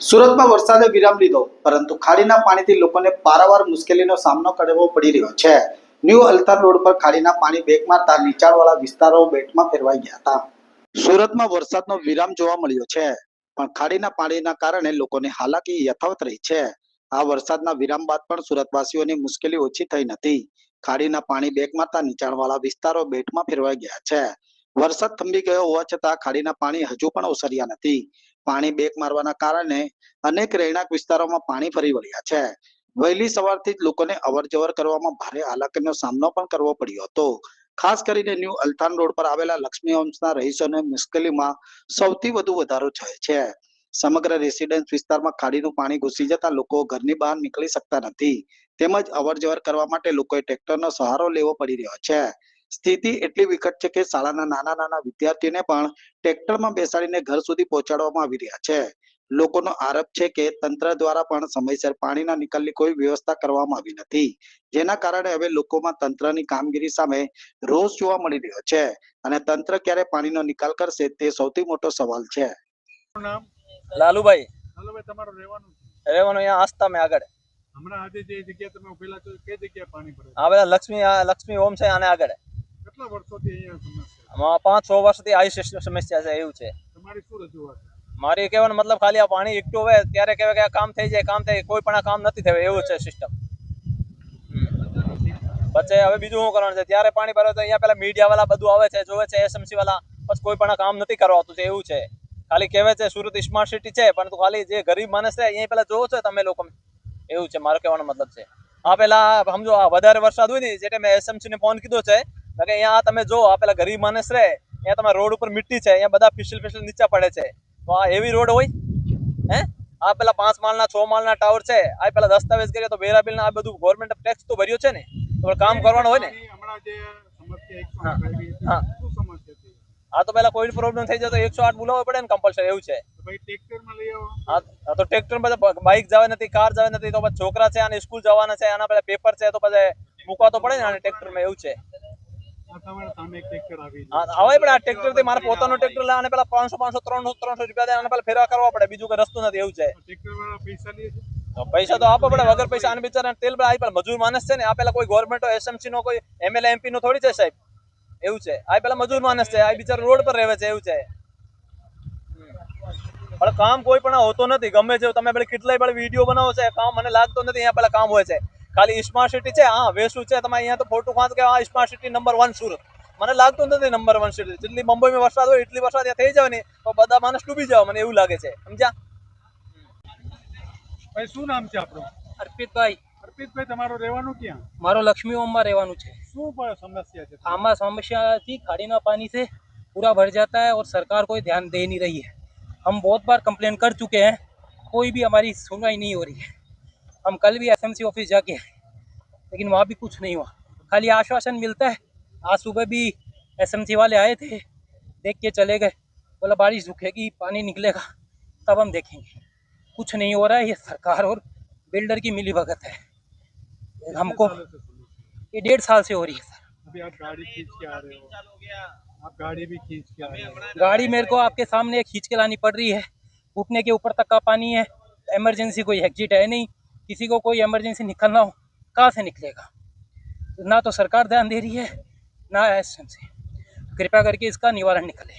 સુરતમાં વરસાદે વિરામ લીધો, પરંતુ ખાડીના પાણીથી લોકોને પારાવાર મુશ્કેલીનો સામનો કરવો પડી રહ્યો છે. ન્યૂ અલ્થાન રોડ પર ખાડીના પાણી બેક મારતા નીચાણવાળા વિસ્તારો બેટમાં ફેરવાઈ ગયા હતા. સુરતમાં વરસાદનો વિરામ જોવા મળ્યો છે, પણ ખાડીના પાણીના કારણે લોકોની હાલાકી યથાવત રહી છે. આ વરસાદના વિરામ બાદ પણ સુરતવાસીઓની મુશ્કેલી ઓછી થઈ નથી. ખાડીના પાણી બેક મારતા નીચાણવાળા વિસ્તારો બેટમાં ફેરવાઈ ગયા છે. વરસાદ થંભી ગયો હોવા છતાં ખાડીના પાણી હજુ પણ ઓસર્યા નથી. પાણી બેક મારવાના કારણે અનેક રહેણાંક વિસ્તારોમાં પાણી ફરી વળ્યા છે. વહેલી સવારથી જ લોકોને અવરજવર કરવામાં ભારે હાલાકીનો સામનો પણ કરવો પડ્યો હતો. ખાસ કરીને ન્યૂ અલ્થાન રોડ પર આવેલા લક્ષ્મી હોમ્સના રહીશોને મુશ્કેલીમાં સૌથી વધુ વધારો થયો છે. સમગ્ર રેસિડેન્સ વિસ્તારમાં ખાડીનું પાણી ઘૂસી જતા લોકો ઘરની બહાર નીકળી શકતા નથી, તેમજ અવરજવર કરવા માટે લોકોએ ટ્રેક્ટરનો સહારો લેવો પડી રહ્યો છે. સ્થિતિ એટલી વિકટ છે કે શાળાના નાના વિદ્યાર્થીઓને પણ ટ્રેક્ટરમાં બેસાડીને ઘર સુધી પહોંચાડવામાં આવી રહ્યા છે. લોકોનો આરોપ છે કે તંત્ર દ્વારા પણ સમયસર પાણીના નિકાલની કોઈ વ્યવસ્થા કરવામાં આવી નથી, જેના કારણે હવે લોકોમાં તંત્રની કામગીરી સામે રોષ જોવા મળી રહ્યો છે, અને તંત્ર ક્યારે પાણીનો નિકાલ કરશે તે સૌથી મોટો સવાલ છે. નામ લાલુભાઈ લાલુભાઈ તમારું રહેવાનું રહેવાનું અહીંયા આસ્થા મેં આગળ હમણાં આજે જે જગ્યા તમે ઉભેલા છો કઈ જગ્યાએ પાણી ભરે આ બધા લક્ષ્મી હોમ છે આને આગળ કેટલા વર્ષોથી અહીંયા સમસ્યા આમાં 5-6 વર્ષથી આવી સમસ્યા છે. એવું છે. તમારી શું રજૂઆત મારી કહેવાનો મતલબ ખાલી આ પાણી એકઠું હોય ત્યારે કહેવાય કે આ કામ થઈ જાય, કામ થાય, કોઈ પણ આ કામ નથી થયું એવું છે સિસ્ટમ. પછી હવે બીજું શું કરવાનું છે? ત્યારે પાણી ભરે તો અહીંયા પેલા મીડિયા વાળા બધું આવે છે, જોવે છે, એસએમસી વાળા, પછી કોઈ પણ કામ નથી કરવાતું છે. એવું છે. ખાલી કહેવાય છે સુરત સ્માર્ટ સિટી છે, પરંતુ ખાલી જે ગરીબ માણસ છે અહીંયા પેલા જોવો છો તમે લોકો. એવું છે મારો કહેવાનો મતલબ છે. આ પેલા સમજો આ વધારે વરસાદ હોય ને જે મેં એસએમસી ને ફોન કીધો છે કે અહીંયા તમે જો આ પેલા ગરીબ માણસ રહે, અહીંયા તમારા રોડ ઉપર મિટ્ટી છે, અહીંયા બધા ફિસલ નીચે પડે છે. તો આ એવી રોડ હોય હે? આ પેલા 5 માળના 6 માળના ટાવર છે, આ પેલા દસ્તાવેજ કરીએ તો વેરા બિલ આ બધું ગવર્મેન્ટ ટેક્સ તો ભર્યો છે ને, તો કામ કરવાનું હોય ને. હમણાં જે સમસ્યા 108 આવી હતી, હા. શું સમસ્યા હતી? આ તો પેલા કોઈ પ્રોબ્લેમ થઈ જાય તો 108 બોલાવવો પડે ને કમ્પલસરી. એવું છે. તો ભાઈ ટ્રેક્ટરમાં લઈ આવો. હા તો ટ્રેક્ટર બધા બાઇક જવા નથી, કાર જવા નથી, તો પછી છોકરા છે અને સ્કૂલ જવાના છે, આના પેલા પેપર છે, તો પછી મૂકવા તો પડે ને આને ટ્રેક્ટરમાં. એવું છે. આ તમારા સામે એક ટ્રેક્ટર આવી હા હવે પણ આ ટ્રેક્ટર થી મારે પોતાનું ટ્રેક્ટર લે અને પેલા 500 300 રૂપિયા દે અને પેલા ફેરવા કરવા પડે, બીજું કઈ રસ્તો નથી. એવું છે. ટ્રેક્ટર વાળા પૈસા લે છે તો પૈસા તો આપવા પડે, વગર પૈસા આને બિચારા તેલ પર આ મજૂર માણસ છે ને. આ પેલા કોઈ ગવર્મેન્ટ એસએમસી નો કોઈ એમએલએ એમપી નો થોડી છે સાહેબ. એવું છે. આ પેલા મજૂર માણસ છે, આ બિચારો રોડ પર રહે છે. એવું છે. પણ કામ કોઈ પણ હોતો નથી. ગમે જેવું તમે પેલા કેટલાય પેલા વિડીયો બનાવો છે, કામ મને લાગતો નથી અહીંયા પેલા કામ હોય છે. ખાલી સ્માર્ટ સિટી છે, હા વેસુ છે, તમે અહીંયા તો ફોટો ખાંચ કે આ સ્માર્ટ સિટી નંબર 1 સુરત. મને લાગતું નથી નંબર 1 સિટી. જેટલી મુંબઈમાં વરસાદ હોય એટલી વરસાદ ત્યાં થઈ જાય ને તો બધા માણસ ડૂબી જાવ, મને એવું લાગે છે. સમજ્યા? ભાઈ શું નામ છે આપણું? અર્પિતભાઈ. અર્પિતભાઈ તમારું રહેવાનું ક્યાં? મારો લક્ષ્મી હોમમાં રહેવાનું છે. શું પણ સમસ્યા છે? આમાં समस्या थी, खाड़ीना पानी से पूरा भर जाता है और सरकार कोई ध्यान दे नहीं रही है. हम बहुत बार कंप्लेन कर चुके हैं, कोई भी हमारी सुनवाई नहीं हो रही है. हम कल भी एसएमसी ऑफिस जाके आए, लेकिन वहाँ भी कुछ नहीं हुआ. खाली आश्वासन मिलता है. आज सुबह भी एसएमसी वाले आए थे, देख के चले गए. बोला बारिश रुकेगी, पानी निकलेगा तब हम देखेंगे. कुछ नहीं हो रहा है. ये सरकार और बिल्डर की मिली भगत है. हमको ये 1.5 साल से हो रही है सर. अभी आप गाड़ी खींच के आ रहे हो, आप गाड़ी भी खींच के आ रहे हो. गाड़ी मेरे को आपके सामने खींच के लानी पड़ रही है. घुटने के ऊपर तक का पानी है. इमरजेंसी कोई एग्जिट है नहीं. किसी को कोई इमरजेंसी निकलना हो कहाँ से निकलेगा? ना तो सरकार ध्यान दे रही है, ना एसएमसी. कृपया करके इसका निवारण निकले.